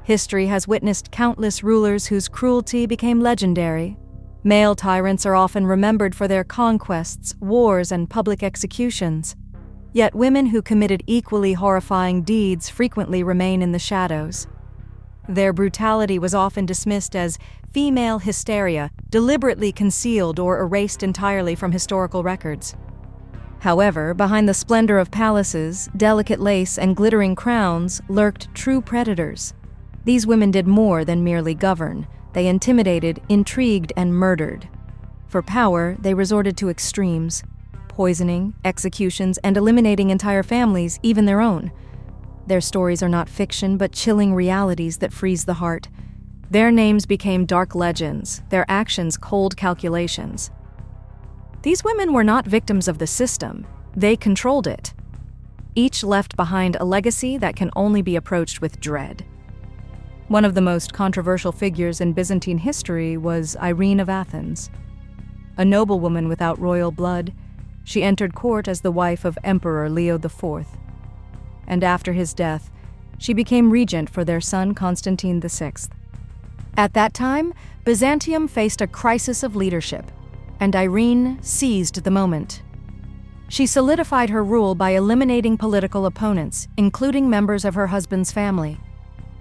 History has witnessed countless rulers whose cruelty became legendary. Male tyrants are often remembered for their conquests, wars, and public executions. Yet women who committed equally horrifying deeds frequently remain in the shadows. Their brutality was often dismissed as female hysteria, deliberately concealed or erased entirely from historical records. However, behind the splendor of palaces, delicate lace, and glittering crowns lurked true predators. These women did more than merely govern. They intimidated, intrigued, and murdered. For power, they resorted to extremes: poisoning, executions, and eliminating entire families, even their own. Their stories are not fiction, but chilling realities that freeze the heart. Their names became dark legends, their actions cold calculations. These women were not victims of the system, they controlled it. Each left behind a legacy that can only be approached with dread. One of the most controversial figures in Byzantine history was Irene of Athens. A noblewoman without royal blood, she entered court as the wife of Emperor Leo IV. And after his death, she became regent for their son Constantine VI. At that time, Byzantium faced a crisis of leadership, and Irene seized the moment. She solidified her rule by eliminating political opponents, including members of her husband's family.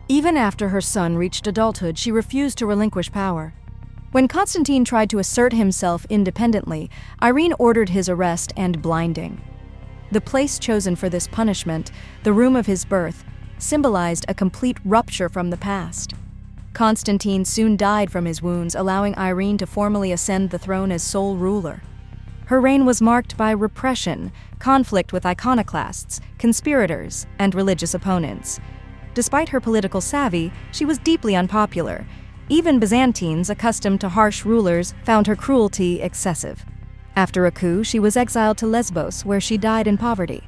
Even after her son reached adulthood, she refused to relinquish power. When Constantine tried to assert himself independently, Irene ordered his arrest and blinding. The place chosen for this punishment, the room of his birth, symbolized a complete rupture from the past. Constantine soon died from his wounds, allowing Irene to formally ascend the throne as sole ruler. Her reign was marked by repression, conflict with iconoclasts, conspirators, and religious opponents. Despite her political savvy, she was deeply unpopular. Even Byzantines, accustomed to harsh rulers, found her cruelty excessive. After a coup, she was exiled to Lesbos, where she died in poverty.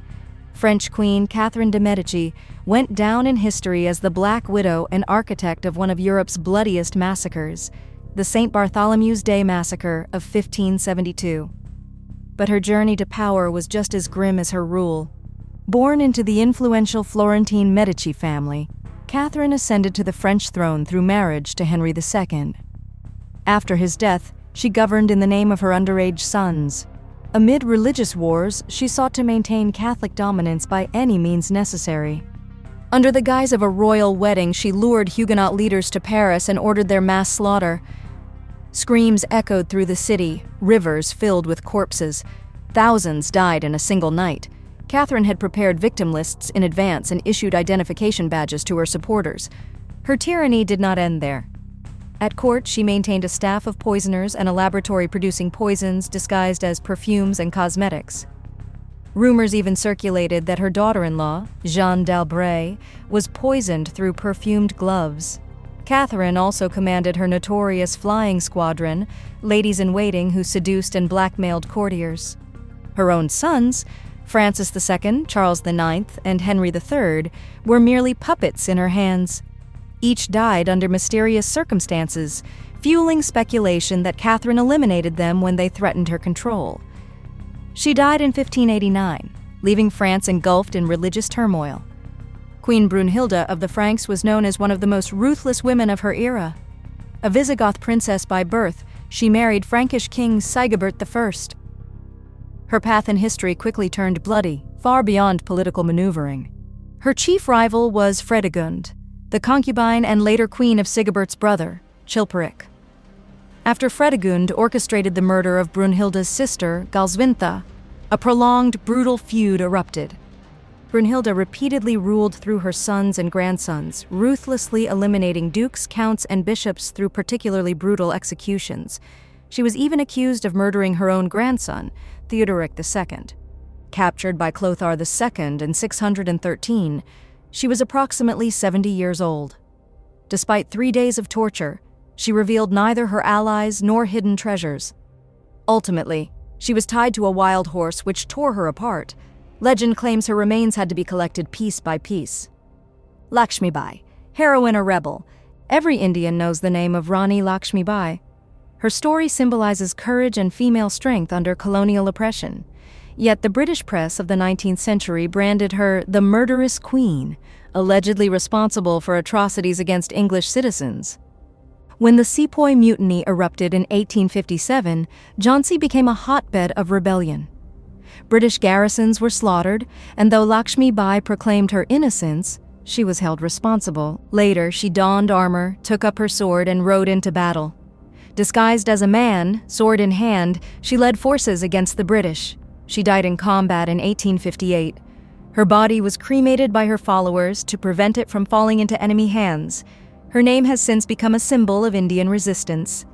French Queen Catherine de Medici went down in history as the Black Widow and architect of one of Europe's bloodiest massacres, the St. Bartholomew's Day Massacre of 1572. But her journey to power was just as grim as her rule. Born into the influential Florentine Medici family, Catherine ascended to the French throne through marriage to Henry II. After his death, she governed in the name of her underage sons. Amid religious wars, she sought to maintain Catholic dominance by any means necessary. Under the guise of a royal wedding, she lured Huguenot leaders to Paris and ordered their mass slaughter. Screams echoed through the city, rivers filled with corpses. Thousands died in a single night. Catherine had prepared victim lists in advance and issued identification badges to her supporters. Her tyranny did not end there. At court, she maintained a staff of poisoners and a laboratory producing poisons disguised as perfumes and cosmetics. Rumors even circulated that her daughter-in-law, Jeanne d'Albret, was poisoned through perfumed gloves. Catherine also commanded her notorious flying squadron, ladies-in-waiting who seduced and blackmailed courtiers. Her own sons, Francis II, Charles IX, and Henry III, were merely puppets in her hands. Each died under mysterious circumstances, fueling speculation that Catherine eliminated them when they threatened her control. She died in 1589, leaving France engulfed in religious turmoil. Queen Brunhilda of the Franks was known as one of the most ruthless women of her era. A Visigoth princess by birth, she married Frankish King Sigebert I. Her path in history quickly turned bloody, far beyond political maneuvering. Her chief rival was Fredegund, the concubine and later queen of Sigebert's brother, Chilperic. After Fredegund orchestrated the murder of Brunhilda's sister, Galsvintha, a prolonged, brutal feud erupted. Brunhilda repeatedly ruled through her sons and grandsons, ruthlessly eliminating dukes, counts, and bishops through particularly brutal executions. She was even accused of murdering her own grandson, Theodoric II. Captured by Clothar II in 613, she was approximately 70 years old. Despite 3 days of torture, she revealed neither her allies nor hidden treasures. Ultimately, she was tied to a wild horse which tore her apart. Legend claims her remains had to be collected piece by piece. Lakshmi Bai, heroine or rebel. Every Indian knows the name of Rani Lakshmi Bai. Her story symbolizes courage and female strength under colonial oppression. Yet the British press of the 19th century branded her the murderous queen, allegedly responsible for atrocities against English citizens. When the Sepoy Mutiny erupted in 1857, Jhansi became a hotbed of rebellion. British garrisons were slaughtered, and though Lakshmi Bai proclaimed her innocence, she was held responsible. Later, she donned armor, took up her sword, and rode into battle. Disguised as a man, sword in hand, she led forces against the British. She died in combat in 1858. Her body was cremated by her followers to prevent it from falling into enemy hands. Her name has since become a symbol of Indian resistance.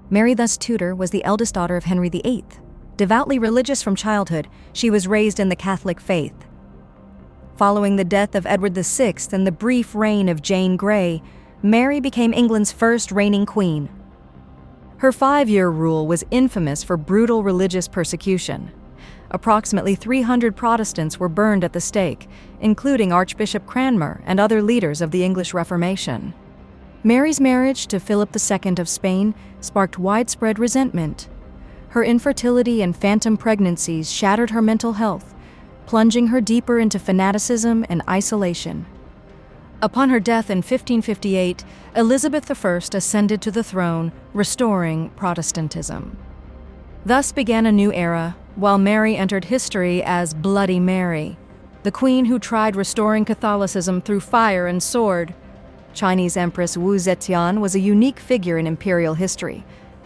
Mary thus Tudor was the eldest daughter of Henry VIII. Devoutly religious from childhood, she was raised in the Catholic faith. Following the death of Edward VI and the brief reign of Jane Grey, Mary became England's first reigning queen. Her 5-year rule was infamous for brutal religious persecution. Approximately 300 Protestants were burned at the stake, including Archbishop Cranmer and other leaders of the English Reformation. Mary's marriage to Philip II of Spain sparked widespread resentment. Her infertility and phantom pregnancies shattered her mental health, plunging her deeper into fanaticism and isolation. Upon her death in 1558, Elizabeth I ascended to the throne, restoring Protestantism. Thus began a new era, while Mary entered history as Bloody Mary, the queen who tried restoring Catholicism through fire and sword. Chinese Empress Wu Zetian was a unique figure in imperial history.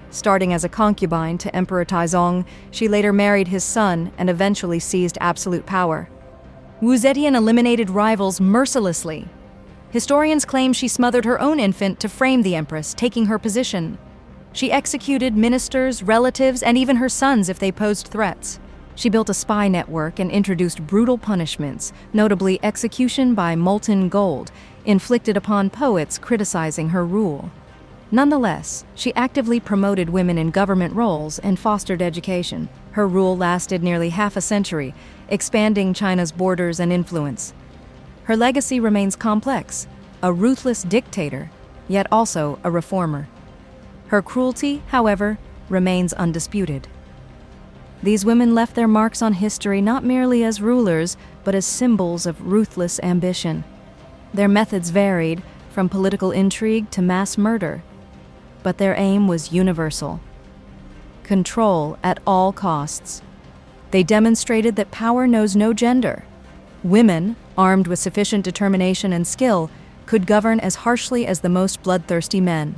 Starting as a concubine to Emperor Taizong, she later married his son and eventually seized absolute power. Wu Zetian eliminated rivals mercilessly. Historians claim she smothered her own infant to frame the empress, taking her position. She executed ministers, relatives, and even her sons if they posed threats. She built a spy network and introduced brutal punishments, notably execution by molten gold, inflicted upon poets criticizing her rule. Nonetheless, she actively promoted women in government roles and fostered education. Her rule lasted nearly half a century, expanding China's borders and influence. Her legacy remains complex, a ruthless dictator, yet also a reformer. Her cruelty, however, remains undisputed. These women left their marks on history not merely as rulers, but as symbols of ruthless ambition. Their methods varied, from political intrigue to mass murder, but their aim was universal: control at all costs. They demonstrated that power knows no gender. Women, armed with sufficient determination and skill, could govern as harshly as the most bloodthirsty men.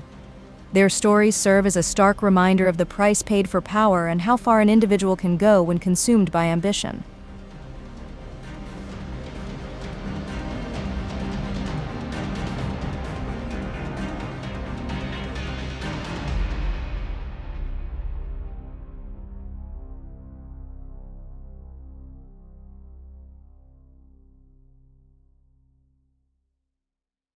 Their stories serve as a stark reminder of the price paid for power and how far an individual can go when consumed by ambition.